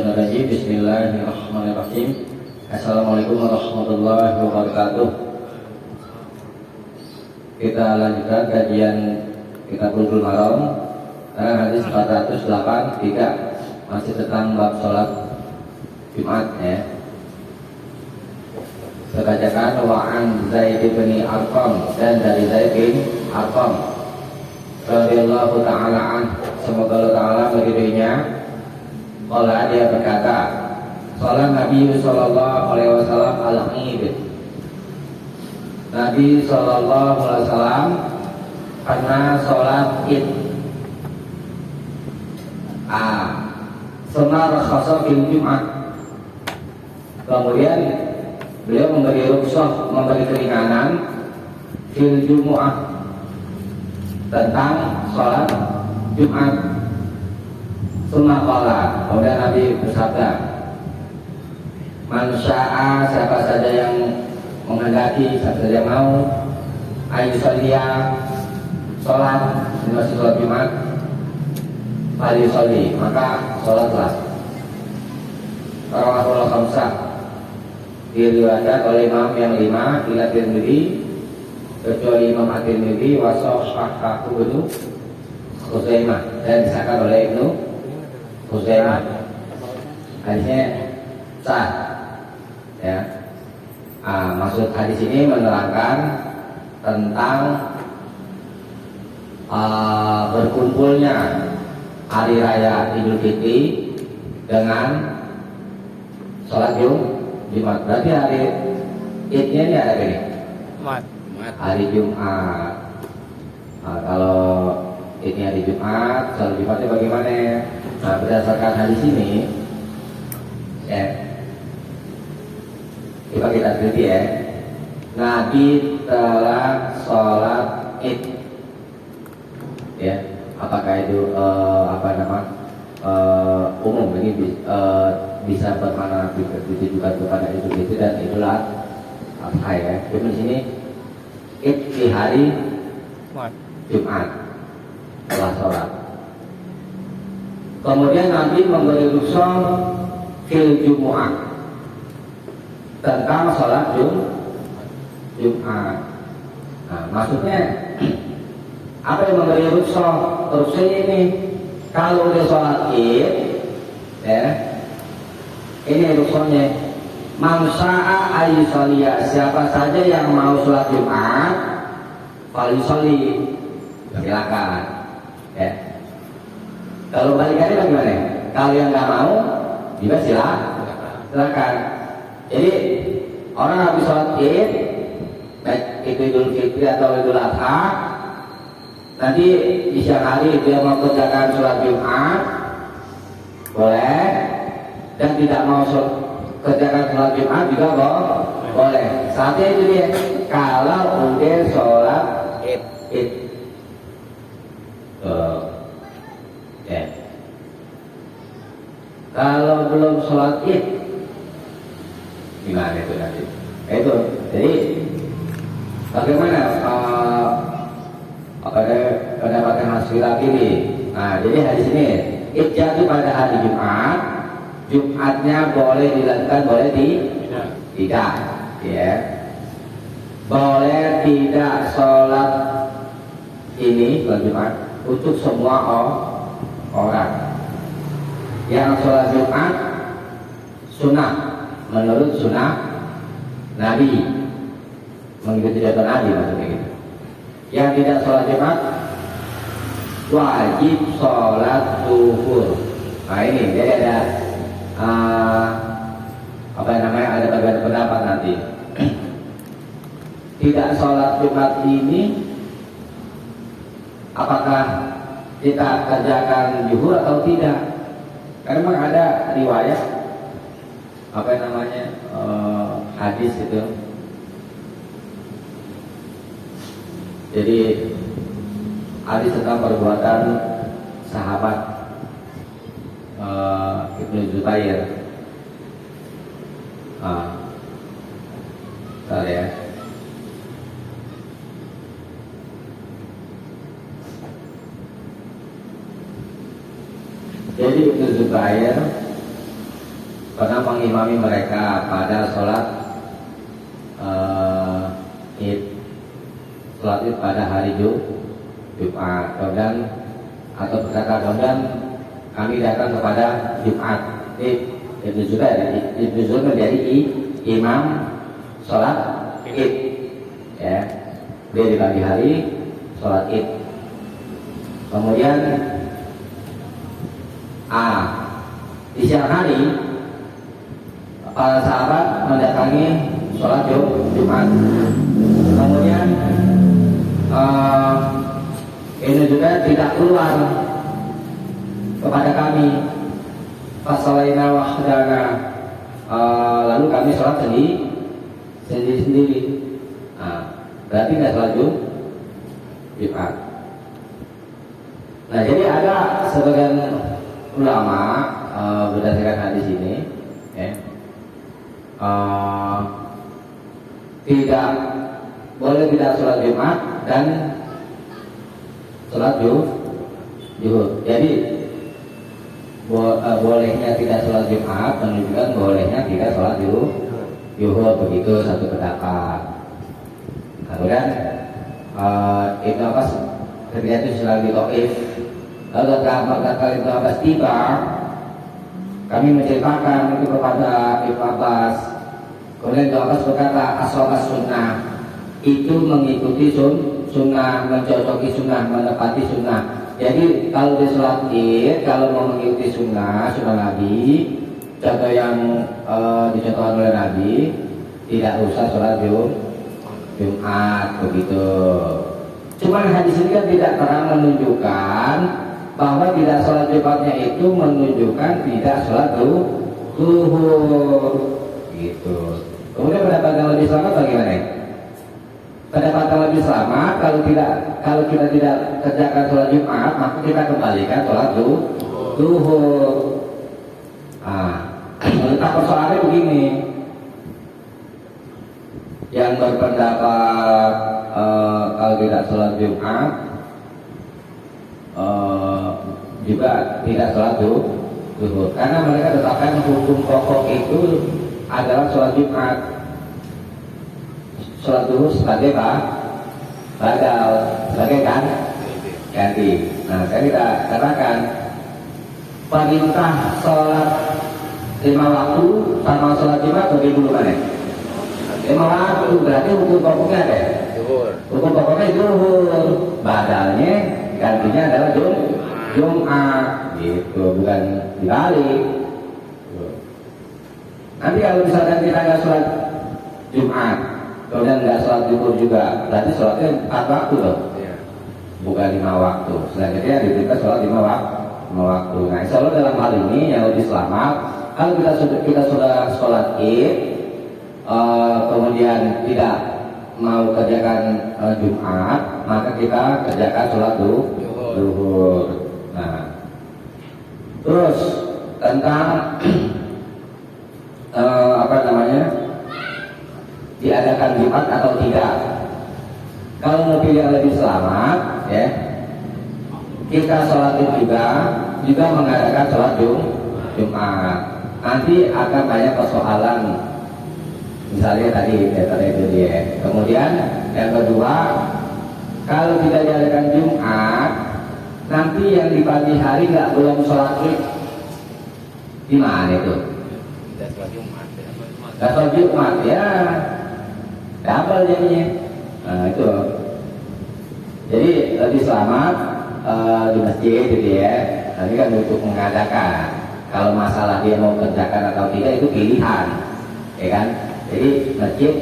Minasyaitonirrajim. Bismillahirrahmanirrahim. Assalamualaikum warahmatullahi wabarakatuh. Kita lanjutkan kajian Kitab Bulughul Maram. Hadis 408 masih tentang bab sholat Jumat ya. Saya bacakan wa'an Zaid bin Arqam, dan dari Zaid bin Arqam radhiyallahu ta'ala an, semoga Allah ta'ala meridhoinya. Qala, dia berkata, sholat Nabi sallallahu alaihi wasallam al-Eid. Nabi sallallahu alaihi wasallam pernah sholat Id. Semar khasa fil Jumat. Kemudian beliau memberi rukhsah, memberi keringanan fil Jumu'ah, tentang sholat Jumat. Summa qala, kemudian Nabi bersabda, man syaa, siapa saja yang menghendaki, siapa saja yang mau, ayu sholia, sholat di masjid sholat Jumat, fali sholi, maka sholatlah. Rawahul khamsah, diriwayatkan oleh imam yang 5 ila Tirmidzi, kecuali Imam At-Tirmidzi, wa sahhahahu Ibnu Khuzaimah, dan disahkan oleh Ibnu Khuzaimah. Hadisnya sah ya. Maksud hadis ini menerangkan tentang berkumpulnya hari raya Idul Fitri dengan sholat Jumat. Berarti hari Idnya ini ada ini hari Jumat. Kalau ini hari Jumat, sholat Jumatnya bagaimana? Nah, berdasarkan hadis ini ya, coba kita teliti ya. Nabi telah sholat Id ya. Apakah itu umum, ini bisa bermakna ditujukan kepada itu dan itulah apa ya. Cuma di sini Id di hari Jumat telah sholat. Kemudian Nabi memberi rukhsah fil Jumu'ah, tentang sholat Jumat. Nah, maksudnya apa yang memberi rukhsah? Rukhsahnya ini kalau dia sholat Id ya, ini rukhsahnya, man syaa ayyusalliya, siapa saja yang mau sholat Jumat falyusalli, silakan ya. Kalau balikannya bagaimana? Kalau yang nggak mau juga silakan. Jadi orang habis sholat Id, baik itu Idul Fitri atau Idul Adha, nanti di siang hari dia mau kerjakan sholat Jumat boleh, dan tidak mau kerjakan sholat Jumat juga boleh. Saatnya itu dia kalau udah sholat Id. Ya. Kalau belum sholat Id gimana itu nanti? Itu jadi bagaimana pendapatan Mas Firaq ini? Nah, jadi hadis ini Id jatuh pada hari Jumat, Jumatnya boleh dilakukan, boleh tidak ya. Boleh tidak sholat ini sholat Jumat untuk semua orang. Yang sholat Jumat sunnah, menurut sunnah Nabi, mengikuti contoh Nabi maksudnya gitu. Yang tidak sholat Jumat wajib sholat zuhur. Nah ini jadi ada ada perbedaan pendapat nanti. Tidak sholat Jumat ini apakah kita kerjakan zuhur atau tidak? Karena memang ada riwayat hadis itu. Jadi hadis tentang perbuatan sahabat Ibnu Zubair. Ya. Jadi Ibnu Zubair pernah mengimami mereka pada sholat id, sholat id pada hari Jumat. Kemudian atau berkata kemudian kami datang kepada Jumat. Ibnu Zubair menjadi imam sholat id, ya. Dia di pagi hari sholat id. Kemudian di siang hari para sahabat mendatangi sholat Jumat. Kemudian ini juga tidak keluar kepada kami. Fasalaina wahdana, lalu kami sholat sendiri. Berarti nggak sholat Jumat. Nah, jadi ada sebagian ulama berdasarkan hadis ini, ya, tidak boleh tidak sholat Jumat dan sholat Zuhur. Jadi bolehnya tidak sholat Jumat menunjukkan bolehnya tidak sholat Zuhur, begitu satu pendapat. Kemudian Ibnu Abbas ketika itu sedang di Taif, lalu kata Ibnu Abbas tiba, kami menceritakan itu kepada Ibnu Abbas. Kemudian Ibnu Abbas berkata, as-sholat sunnah, itu mengikuti sunnah, mencocoki sunnah, menepati sunnah. Jadi kalau di sholat id, kalau mau mengikuti sunnah Nabi, contoh yang dicontohkan oleh Nabi, tidak usah sholat Jumat, begitu. Cuman hadis ini kan tidak terang menunjukkan bahwa tidak sholat Jumatnya itu menunjukkan tidak sholat Zuhur, gitu. Kemudian pendapat yang lebih selamat bagaimana? Pendapat yang lebih selamat kalau kita tidak kerjakan sholat Jumat, maka kita kembalikan sholat Zuhur. Letak persoalannya begini. Yang berpendapat kalau tidak sholat Jumat juga tidak sholat Zuhur, karena mereka tetapkan hukum pokok itu adalah sholat Jumat. Sholat Zuhur sebagai badal, sebagai ganti. Nah, saya kita katakan perintah sholat 5 waktu sama sholat Jumat bagi dulu mana? 5 waktu berarti hukum pokoknya ada. Hukum pokoknya Zuhur, badalnya gantinya adalah Jumat, gitu, bukan dibalik. Nanti kalau misalkan kita nggak sholat Jumat, kemudian nggak sholat Zuhur juga, berarti sholatnya 4 waktu loh, bukan 5 waktu. Selanjutnya diperintah sholat 5 waktu. Nah, insya Allah dalam hal ini yang lebih selamat, kalau kita sudah sholat id, kemudian tidak mau kerjakan Jumat, maka kita kerjakan sholat Zuhur. Nah, terus tentang diadakan Jumat atau tidak. Kalau mau pilih yang lebih selamat, ya, kita sholat juga mengadakan sholat Jumat. Nanti akan banyak persoalan. Misalnya tadi itu dia. Kemudian yang kedua, kalau tidak diadakan Jumat, nanti yang di pagi hari belum sholat id, gimana itu? Tidak sholat Jumat, ya double jadinya. Nah, itu. Jadi lebih selamat di masjid gitu ya. Nanti kan untuk mengadakan. Kalau masalah dia mau kerjakan atau tidak itu pilihan, ya kan? Jadi masjid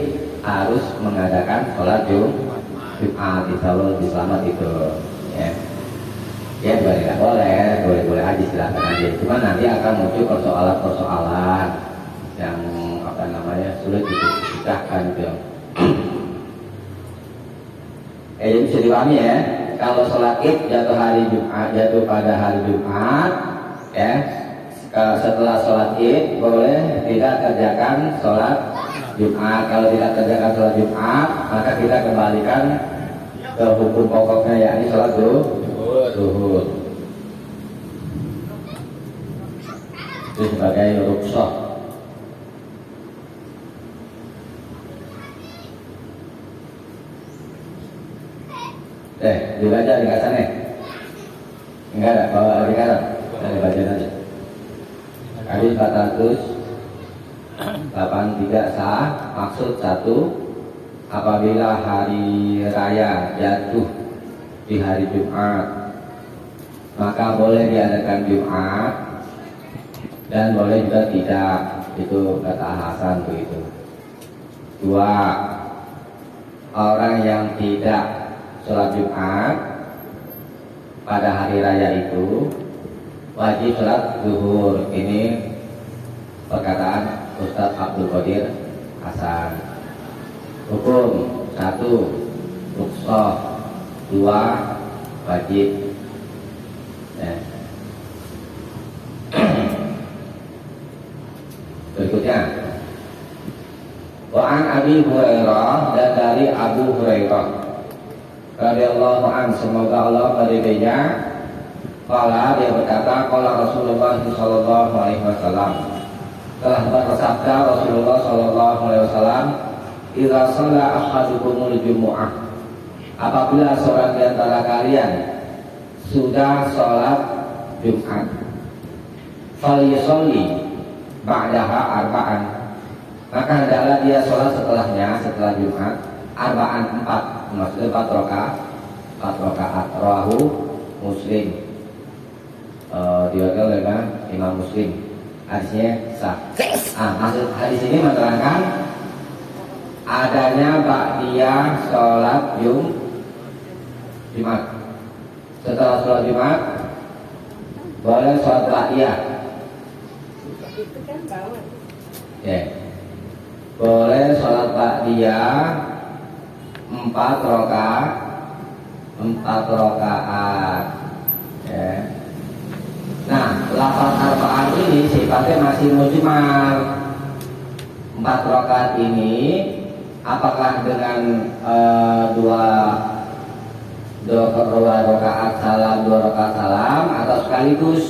harus mengadakan sholat Jumat, insya Allah lebih selamat itu, ya. Ya juga tidak boleh aja silakan aja. Cuma nanti akan muncul persoalan yang sulit dipecahkan gitu. Jadi bisa dipahami ya. Kalau sholat id jatuh pada hari Jumat, ya. Setelah sholat id boleh tidak kerjakan sholat Jumat. Kalau tidak kerjakan sholat Jumat, maka kita kembalikan ke hukum pokoknya, yakni sholat Zuhur. Itu sebagai rukhsah dibaca di sana. Enggak ada, bawa di kanan. Dari baca aja. Hadis 483 sah. Maksud satu, apabila hari raya jatuh di hari Jumat, maka boleh diadakan Jumat dan boleh juga tidak. Itu kata Hasan begitu. Dua, orang yang tidak sholat Jumat pada hari raya itu wajib sholat zuhur. Ini perkataan Ustadz Abdul Qadir Hasan. Hukum satu, rukhsah. Dua, wajib. Berikutnya, Wa'an Abi Hurairah, dan dari Abu Hurairah radhiyallahu an, semoga Allah meridainya, qala, dia berkata, qala Rasulullah sallallahu alaihi wasallam, telah bersabda Rasulullah sallallahu alaihi wasallam, idza shalla ahadukumul jumu'ah, apabila seorang di antara kalian sudah sholat Jumat, falyusolli ba'daha arba'an, maka hendaklah dia sholat setelahnya, setelah Jumat, arba'an, 4, maksudnya 4 rakaat. Rawahu Muslim, diriwayatkan oleh Imam Muslim. Hadisnya sah. Maksud hadis ini menerangkan adanya ba'diyah sholat Jumat. Setelah sholat Jumat boleh sholat ba'diyah. Itu kan bawah. Boleh sholat ba'diyah 4 rakaat. Nah, lafaz arba'an ini sifatnya masih mujmal. 4 rakaat ini apakah dengan dua rakaat salam atau sekaligus?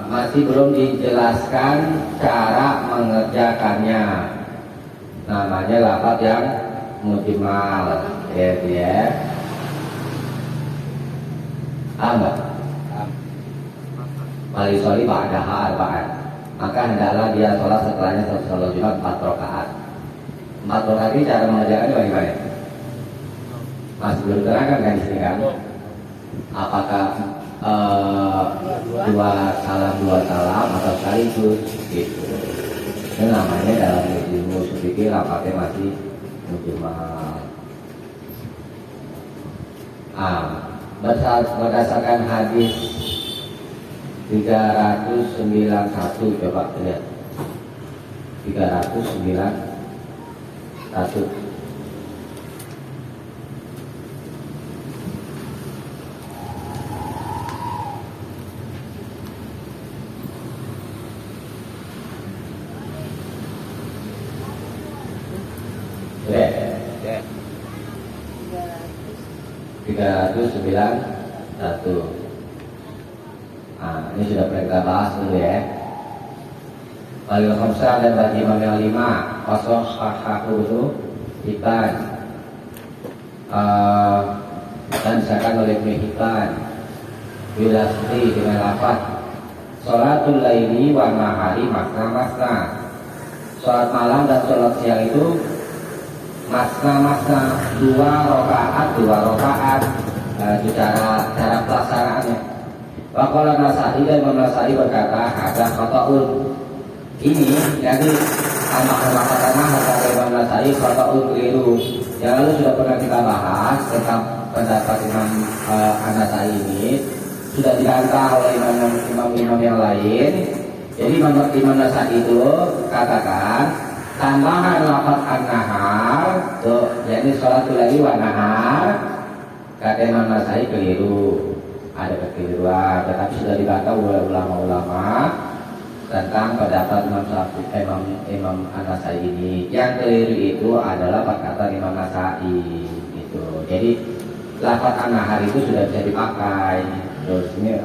Masih belum dijelaskan cara mengerjakannya. Namanya lafaz yang mujmal, ya. Apa? Walisoli ba'daha arba'an, maka hendaklah dia sholat setelahnya sholat Jumat 4 rakaat. 4 rakaat ini cara mengerjakannya bagaimana? Masih belum terangkan kan di sini kan? Apakah dua salam atau sekaligus gitu? Ini namanya dalam ilmu fikih lafaznya masih mujmal. Berdasarkan hadis 391, coba lihat 391. Lihat 391. Ini sudah pernah kita bahas dulu ya. Walil khamsah, dan bagi imam yang 5, qasoh hahahu Hibban, dan disahkan oleh Ibnu Hibban bilasri dengan lafaz sholatul laili wa nahari masna. Sholat malam dan sholat siang itu masna, 2 rakaat. Itu cara pelaksanaannya. Waqala Nasai, dan Imam Nasai berkata, ada khata'un, ini jadi makna kata Imam Nasai khata'un keliru. Yang lalu sudah pernah kita bahas tentang pendapat Imam Nasai ini, sudah dibantah oleh imam yang lain. Jadi Imam Nasai itu katakan tambahan lafaz an-nahar, jadi sholatul laili wa nahar, kata Imam Nasai keliru. Ada kekeliruan, tetapi sudah dibantah oleh ulama-ulama tentang pendapat Imam An-Nasai ini. Yang keliru itu adalah perkataan Imam Nasai gitu. Jadi lafaz an-nahar itu sudah bisa dipakai. Terus ini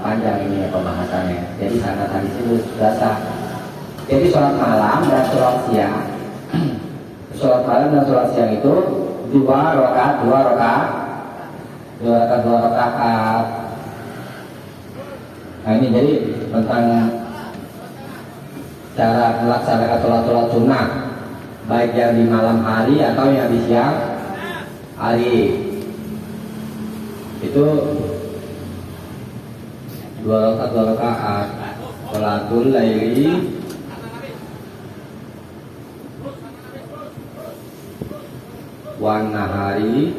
panjang ini pembahasannya. Jadi sanad hadis itu sudah sah. Jadi sholat malam dan sholat siang, sholat malam dan sholat siang itu dua rakaat. Nah ini jadi tentang cara melaksanakan sholat sunnah, baik yang di malam hari atau yang di siang hari. Itu dua rakaat sholatul laili wan nahari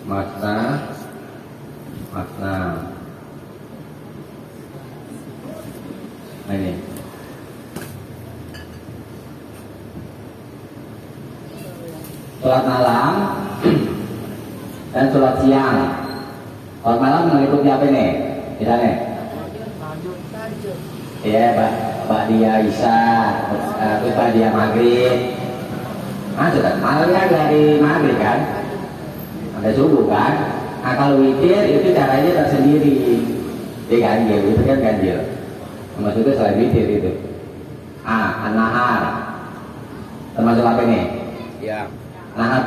masna. Nah ini sholat malam dan sholat siang. Sholat malam mengikuti apa nih? Misalnya ya Ba'diyah Isya, terus Ba'diyah Maghrib. Sudah malam kan dari Maghrib kan sampai subuh kan. Nah kalau witir itu caranya tersendiri, dia ganjil, itu kan ganjil. Maksudnya selain witir itu an-nahar termasuk apa nih? Ya, nahar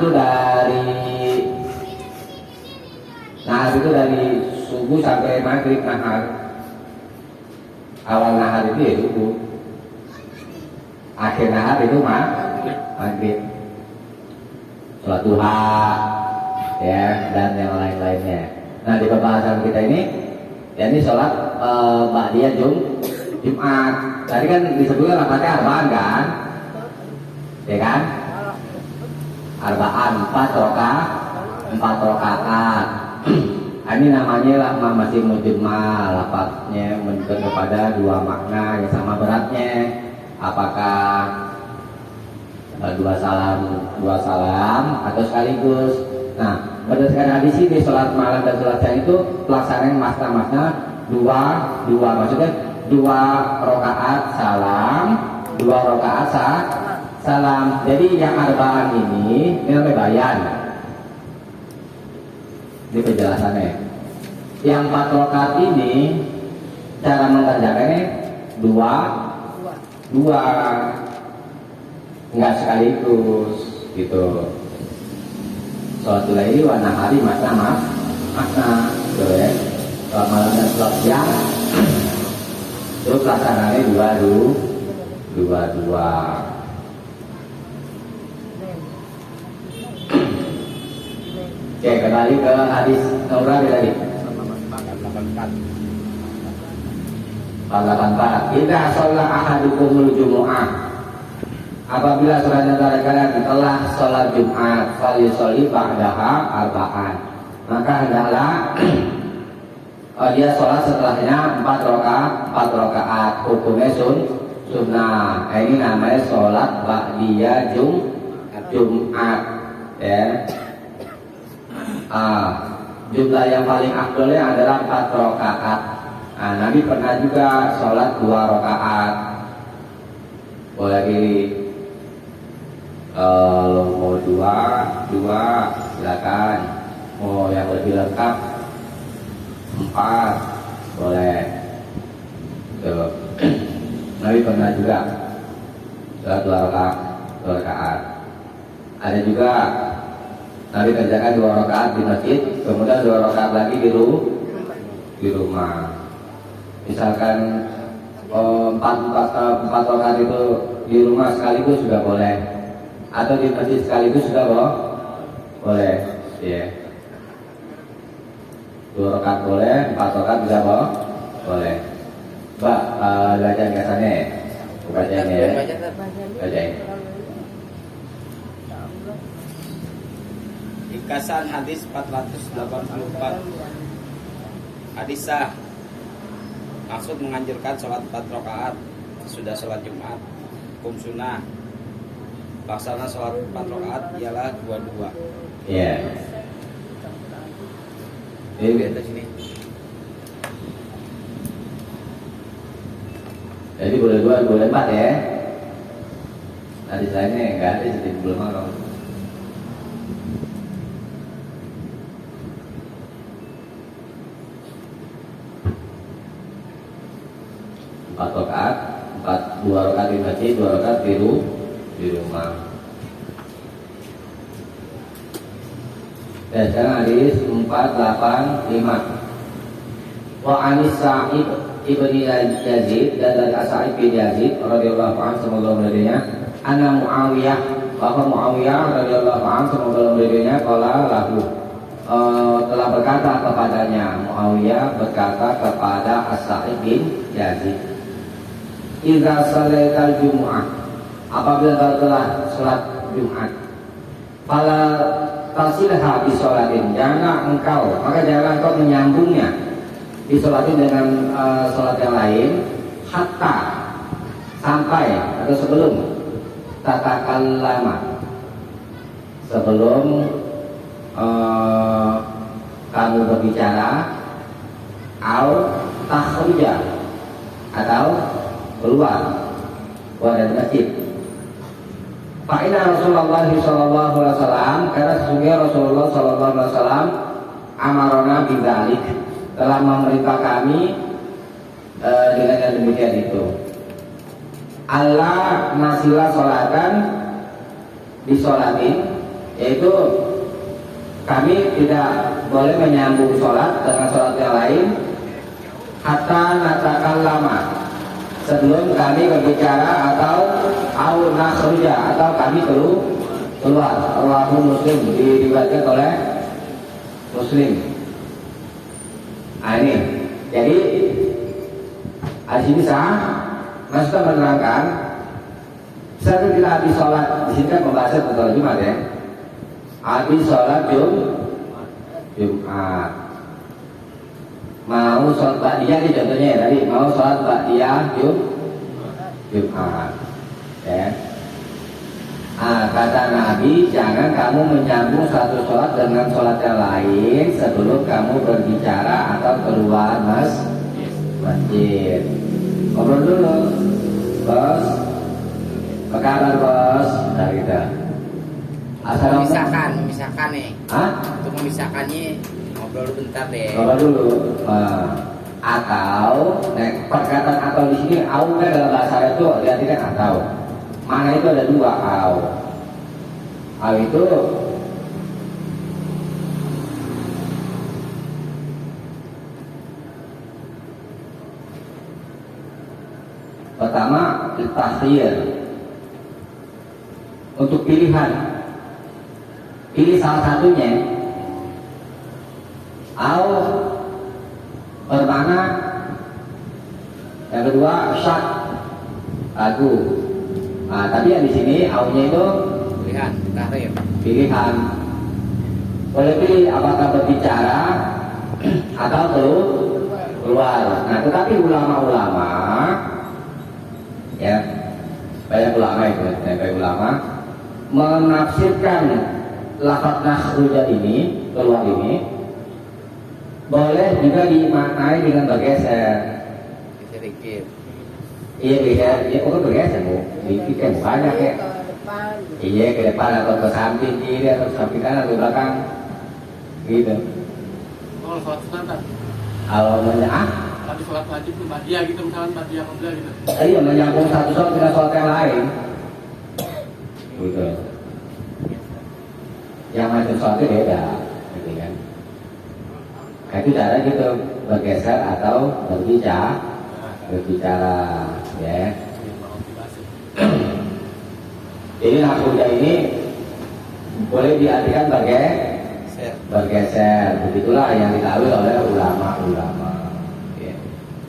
itu dari subuh sampai maghrib. Nahar awal nahar itu ya subuh, akhir nahar itu maghrib. Sholat duha ya dan yang lain-lainnya. Nah di pembahasan kita ini ya ini sholat Ba'diyah Jumat. Tadi kan disebutkan rakaatnya arba'an kan? Ya kan? Arba'an, 4 rakaat. Ini namanya masih mujmal, lafaznya menunjukkan kepada dua makna yang sama beratnya. Apakah dua salam atau sekaligus? Nah, berdasarkan hadis ini sholat malam dan sholat siang itu pelaksanaan makna dua, maksudnya 2 rakaat salam, 2 rakaat salam. Jadi yang arba'an ini namanya bayan. Ini penjelasannya. Yang 4 rakaat ini cara mengerjakannya 2, enggak sekaligus gitu. Sholatul laili wan nahari makna gitu ya. Sholat malam dan sholat siang itu pelaksanaannya 2. Oke, kembali ke hadis nomor tadi 84. Idza shalla ahadukumul jumu'ah, apabila salah antara kalian telah sholat Jumat, falyusolli ba'daha arba'an, maka hendaklah dia sholat setelahnya 4 rakaat. Hukumnya sunnah. Ini namanya sholat Ba'diyah Jumat ya. Jumlah yang paling afdolnya adalah 4 rakaat. Nah, Nabi pernah juga sholat 2 rakaat. Boleh pilih. Kalau mau 2 silakan. Mau yang lebih lengkap 4 boleh. Tuh. Nabi pernah juga sholat 2 rakaat. Ada juga Nabi kerjakan 2 rakaat di masjid, kemudian 2 rakaat lagi di rumah. Misalkan 4 rakaat itu di rumah sekaligus juga boleh, atau di masjid sekaligus juga boleh. Ya. 2 rakaat boleh, 4 rakaat juga boleh. Mbak, baca biasanya, bacanya ya. Bacain. Ringkasan hadis 484. Hadis sah. Maksud menganjurkan sholat 4 rakaat sudah sholat Jumat. Hukum sunnah. Pelaksana sholat 4 rakaat ialah 2. Iya. Ini di atas sini. Jadi boleh 2, boleh 4 ya. Hadis lainnya enggak ada, jadi belum mau. 4 rakaat, 2 rakaat di masjid, 2 rakaat di rumah. Dan sekarang hadis 485. Wa anis Sa'id ibni Yazid, dan dari Sa'id bin Yazid radhiyallahu anhu semoga meridhoinya, anna Muawiyah, bahwa Muawiyah radhiyallahu anhu semoga meridhoinya qala lahu, telah berkata kepadanya, Muawiyah berkata kepada Sa'id bin Yazid, idza salaital jumu'ah, apabila kau telah salat Jumat, fala tasilha bi sholatin, jangan engkau menyambungnya di sholatin dengan sholat yang lain, hatta sampai atau sebelum tatakallama, sebelum kamu berbicara, au takhruja, atau keluar dari masjid. Fa'inna Rasulullah sallallahu alaihi wasallam, karena sesungguhnya Rasulullah sallallahu alaihi wasallam amarona bidzalik, telah memerintah kami dengan yang demikian itu. Allah nasilah sholatan disolatin, yaitu kami tidak boleh menyambung sholat dengan sholat yang lain, hatta natakallama, sebelum kami berbicara, atau au nakhruja, atau kami keluar. Rawahu Muslim, diriwayatkan oleh Muslim. Nah ini, jadi hadis ini maksudnya menerangkan, satu kita habis sholat, di sini kan membahasnya tentang Jumat ya. Habis sholat Jumat, mau sholat ba'diyah nih contohnya ya, tadi mau sholat ba'diyah Jumat ya. Kata Nabi, jangan kamu menyambung satu sholat dengan sholat yang lain sebelum kamu berbicara atau keluar masjid. Ngobrol dulu, bos. Apa kabar bos? Nah gitu. Memisahkan nih. Untuk memisahkannya ngobrol dulu bentar deh. Ngobrol dulu. Atau perkataan atau di sini au kan dalam bahasa Arab itu artinya atau. Mana itu ada dua au. Au itu pertama takhir, untuk pilihan, pilih salah satunya. Au bermakna yang kedua syak, ragu. Tapi yang di sini aunya itu pilihan. Boleh pilih apakah berbicara atau keluar. Nah, tetapi ulama-ulama ya, banyak ulama itu, banyak ulama menafsirkan lafaz nakhruja ini, keluar ini, boleh juga dimaknai dengan bergeser. Sedikit. Iya, kok bergeser bu? Dikit kan banyak ya. Iya, ke depan atau ke samping kiri atau ke samping kanan atau belakang, gitu. Oh, sholat sunat. Kalau Tapi sholat wajib itu ba'diyah gitu, misalkan ba'diyah qabla gitu. Iya, menyambung satu sholat dengan sholat yang lain. Gitu. Yang macam sholatnya beda, gitu kan. Nah, itu cara gitu, bergeser atau berbicara, ya. Jadi nakhruja ini boleh diartikan bergeser. Begitulah yang diketahui oleh ulama-ulama. Ya.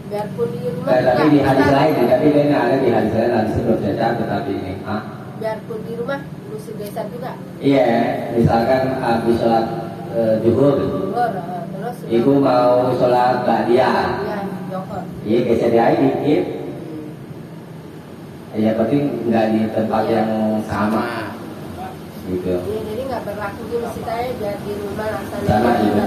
Biarpun di rumah. Tapi di hadis lain, tapi ini ada di hadis lain, hadis belum cacat, tetapi ini. Biarpun di rumah mesti geser juga. Iya, misalkan habis sholat zuhur, Terus ibu mau sholat ba'diyah. ya, johor. Iya, geser dia dikit. Ya penting nggak di tempat yang sama, gitu. Ya, jadi nggak berlaku di masjid aja, biar di rumah asalnya. Sama iya,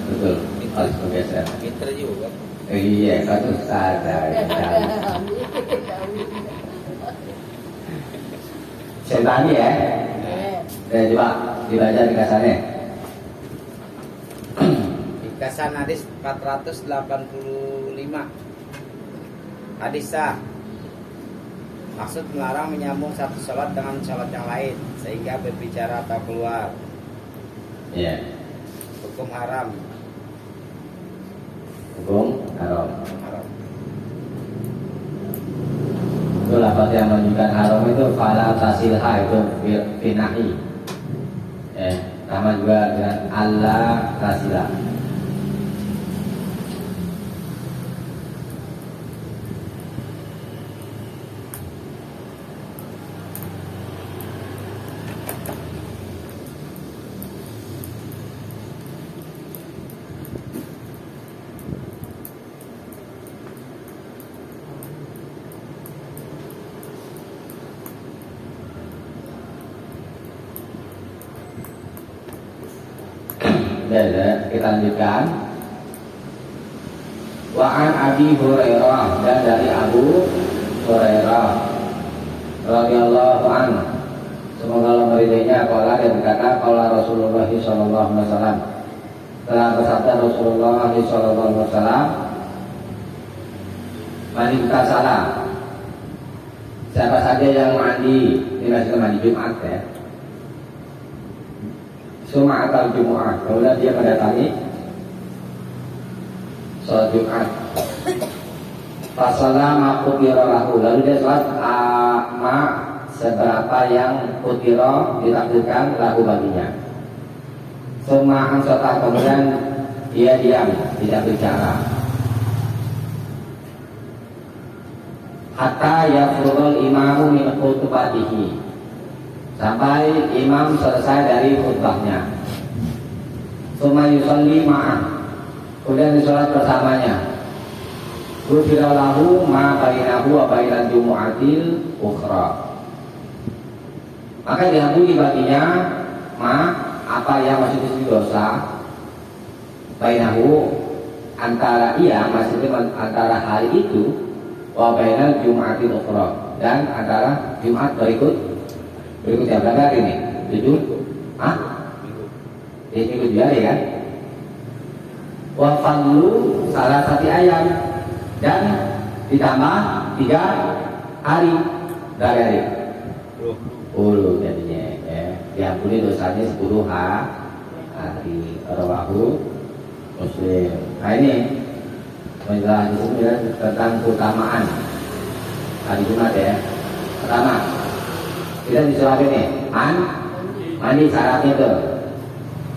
betul. Harus bergeser. Pinter juga. Iya, satu sadar. Sentani ya. Coba dibaca dikasannya. Dikasan hadis 485. Hadis sah. Maksud melarang menyambung satu sholat dengan sholat yang lain sehingga berbicara atau keluar. Iya. Hukum haram. Hukum haram. Haram. Itu lafaz yang menunjukkan haram itu fala tasilha itu finahi. Sama juga dengan Allah tasila. Ya, kita lanjutkan. Wa'an Abi Hurairah, dan dari Abu Hurairah radhiyallahu anhu, semoga Allah meridainya, qala dia berkata, qala Rasulullah sallallahu alaihi wasallam, telah bersabda Rasulullah sallallahu alaihi wasallam, man iktasala, siapa saja yang mandi, ini masih mandi Jumat ya, Suma atal Jumu'ah, kemudian dia mendatangi sholat Jumat. Fasalama kutira lahu, lalu dia sholat seberapa yang kutira ditakdirkan lahu baginya. Suma ansota, kemudian dia diam, tidak bicara. Hatta yafrudul imamu min khutbatihi, sampai imam selesai dari khutbahnya. Suma yusalli ma'ah, kemudian disolat bersamanya. Ghufira lahu ma bainahu wa bainal jumu'atil ukhra, maka diampuni baginya apa yang masih disini dosa, bainahu antara antara hari itu, wa bainal jumu'atil ukhra, dan antara Jumat berikutnya. Berapa hari ini? 7? Ini minggu hari kan? Wa fadlu salah satu ayam, dan ditambah 3 hari dari hari 10 jadinya ya. Diampuni dosanya 10 hari. Rawahu Muslim. Nah ini menjelaskan di sini ya, tentang keutamaan hari Jumat ya. Pertama, kita disuruh ini mandi syaratnya itu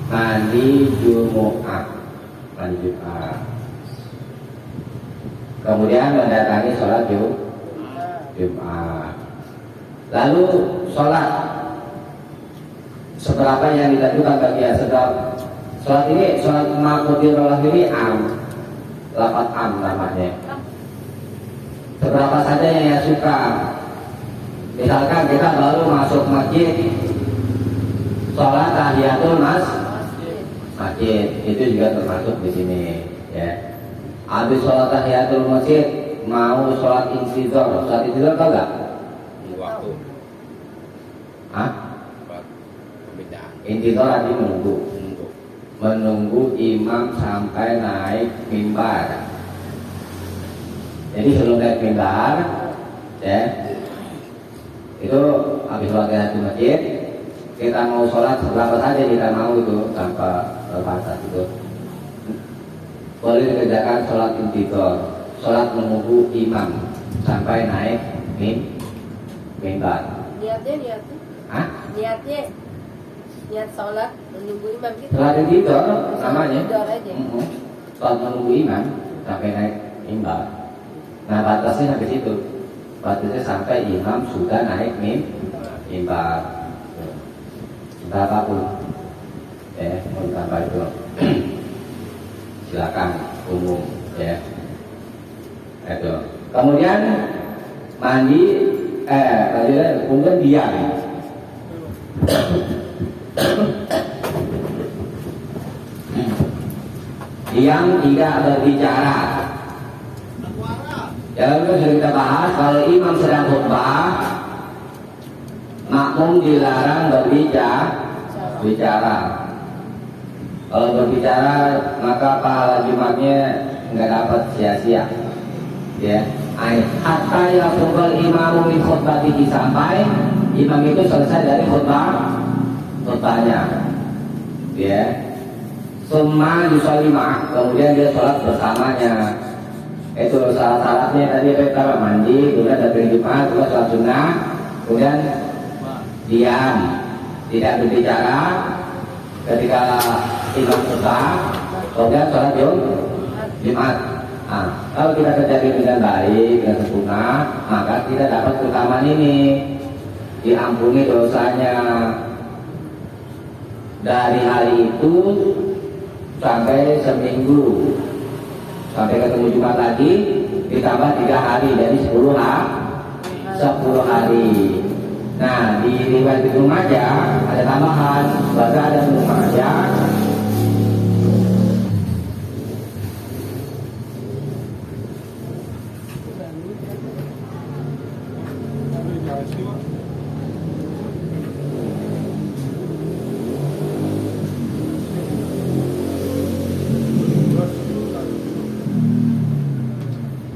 mandi Jumat, kemudian mendatangi sholat Jumat, lalu sholat seberapa yang ditentukan bagi sholat ini, sholat makudirullah ini lafaz namanya, seberapa saja yang suka. Misalkan kita baru masuk masjid, sholat tahiyatul masjid, itu juga termasuk di sini ya. Habis sholat tahiyatul masjid, mau sholat intizar. Sholat intizar tahu nggak? Waktu. Perbedaan. Intizar artinya menunggu imam sampai naik mimbar. Jadi sebelum naik mimbar ya, itu habis sholat tahiyatul masjid, kita mau sholat berapa saja kita mau itu tanpa terbatas itu. Boleh dikerjakan sholat intizar, sholat menunggu imam sampai naik mimbar. Niatnya niat sholat menunggu imam gitu. Sholat intizar namanya. Tidur aja. Sholat menunggu imam sampai naik mimbar. Nah batasnya sampai situ. Batasnya sampai imam sudah naik mimbar. Berapapun ya, mau ditambah itu silakan, umum ya. Itu kemudian mandi kemudian diam. Diam, tidak berbicara. Dalam itu sudah kita bahas, kalau imam sedang khutbah, makmum dilarang berbicara. Kalau berbicara maka pahala Jumatnya nggak dapat sia-sia. Ya, hatta yafrugul imamu min khutbatihi, sampai imam itu selesai dari khutbahnya. Ya, Summa yusolli ma'ah, kemudian dia sholat bersamanya. Itu syarat-syaratnya tadi pertama mandi, kemudian datang Jumat, kemudian sholat sunnah, kemudian diam, tidak berbicara ketika imam selesai, kemudian sholat Jumat. Nah, kalau kita terjadi dengan baik, dengan sempurna, maka kita dapat keutamaan ini, diampuni dosanya dari hari itu sampai seminggu, sampai ketemu Jumat lagi, ditambah 3 hari, jadi 10 hari. Nah, di riwayat Ibnu Majah ada tambahan, bahkan ada Ibnu Majah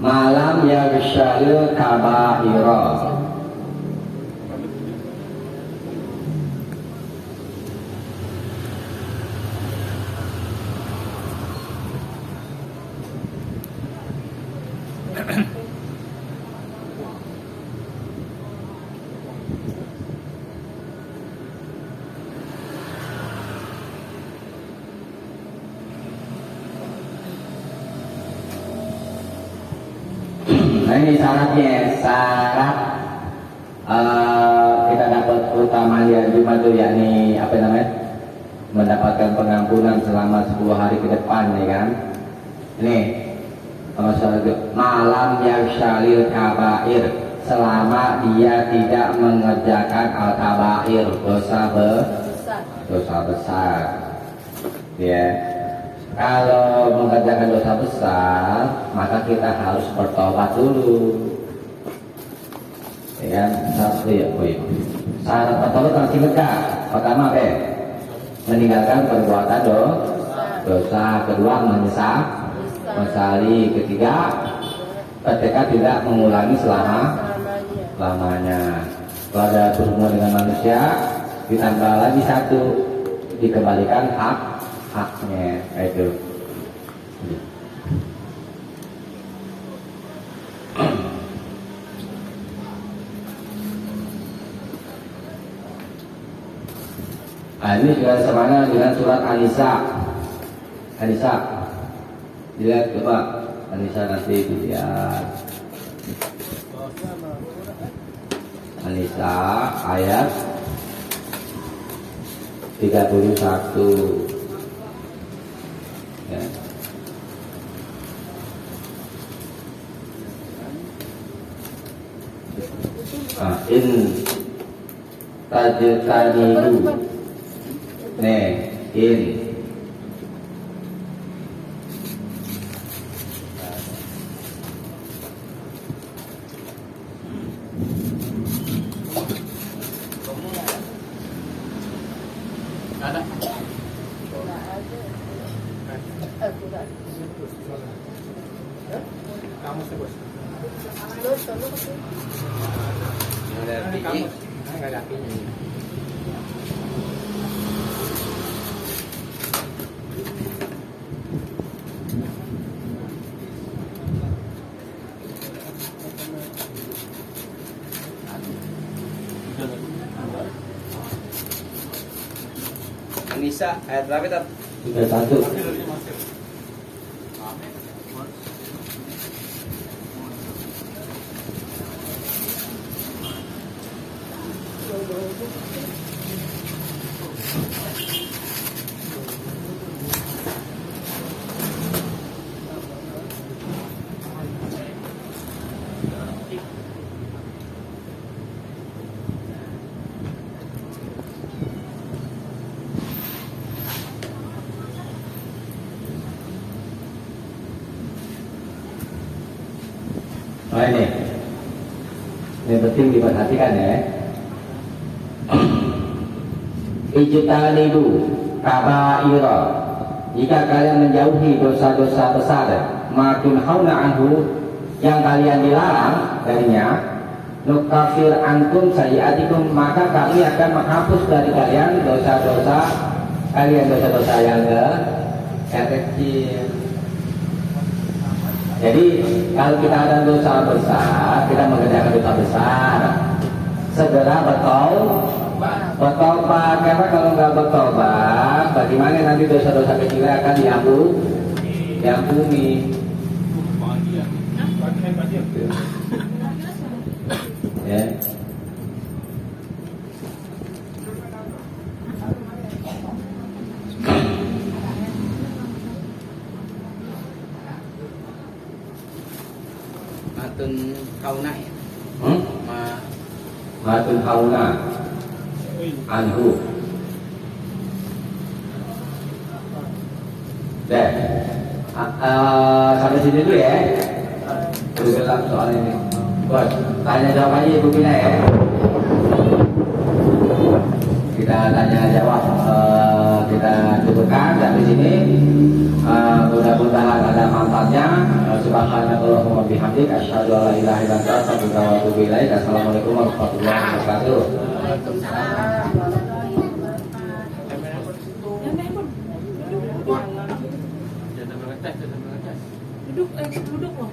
malam yaghshal kaba'ira. Nah ini syaratnya, syarat kita dapat keutamaan yang Jumat itu, yakni apa namanya, mendapatkan pengampunan selama 10 hari ke depan, ya kan? Ini malam yang syalil kabair, selama dia tidak mengerjakan al-kabair, dosa besar, ya. Kalau mengerjakan dosa besar, maka kita harus bertobat dulu. Ya, syarat bertobat harus ingat. Pertama apa? Meninggalkan perbuatan dosa. Kedua menyesali. Ketiga, ketika tidak mengulangi selamanya. Kalau ada berhubungan dengan manusia, ditambah lagi 1, dikembalikan haknya, itu. Nah, ini juga sama dengan surat An-Nisa. Dilihat coba An-Nisa nanti dilihat. An-Nisa ayat 31. Ya. In tajtanibu, in Ada. Kamu sebut. Nggak ada apinya. Nisa ayat berapa itu? 31. Oh ini penting diperhatikan ya. Ijtanibu kaba'ira, jika kalian menjauhi dosa-dosa besar, makin hauna anhu, yang kalian dilarang darinya, nukafir antum sayiatikum, maka kami akan menghapus dari kalian dosa-dosa kalian, dosa-dosa yang yang kecil. Jadi kalau kita ada dosa besar, kita mengerjakan dosa besar, segera bertobat. Karena kalau nggak bertobat, bagaimana nanti dosa-dosa kecilnya akan diampuni. Ya. Matun kauna ya. Matun kauna anhu. Deh, sampai sini dulu ya. Dalam soal ini. Buat tanya jawab aja Ibu Bina ya. Kita tanya jawab, kita cukupkan sampai sini. Mudah-mudahan ada manfaatnya. Subhanallahumma bihamdik asyhadu an la ilaha illa anta astaghfiruka wa atubu ilaik. Assalamualaikum warahmatullahi wabarakatuh. Waalaikumsalam warahmatullahi wabarakatuh. Jangan mengetes. Duduk loh.